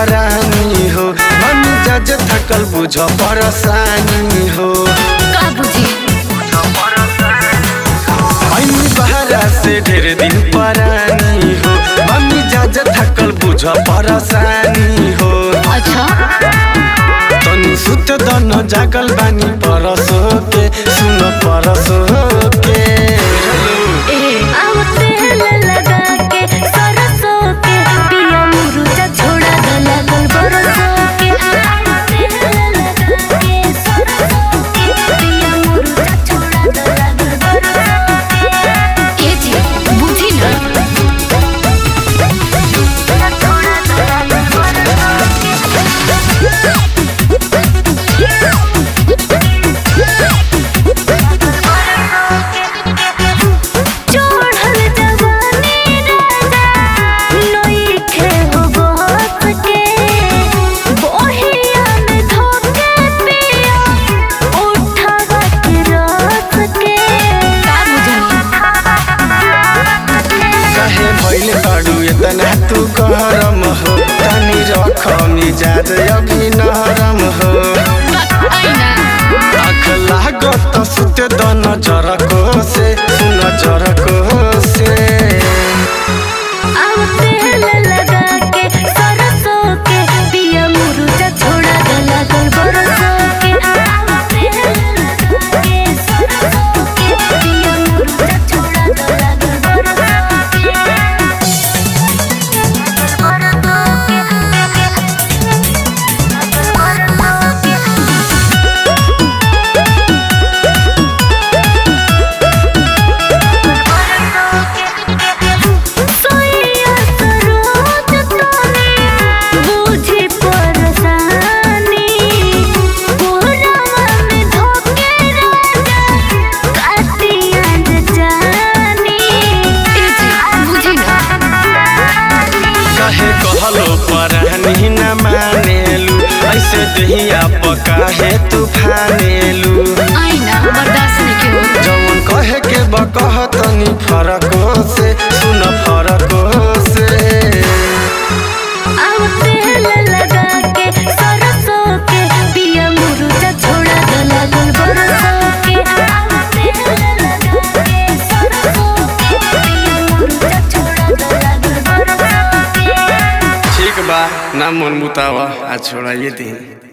परानी हो, मन जज थकल बुझ परेशानी हो। का बुझी बहरा से ढेर दिन परानी हो, मम्मी जज थकल बुझ परेशानी हो। अच्छा तनी सुत दन जागल बानी परसो के, सुन परसो के। इतना तू गरम हो, तनी रख मिजाज अभी नरम हो। आँख लागत सुत दन जरको से, सुन जरको से। परानी न मानेलू, ऐसे दहिया पका है तूफानेलू। जवन कहे के बकह तनी फरको से, सुन फरको से। ना मन मुतावा आज छोड़ाइए दी।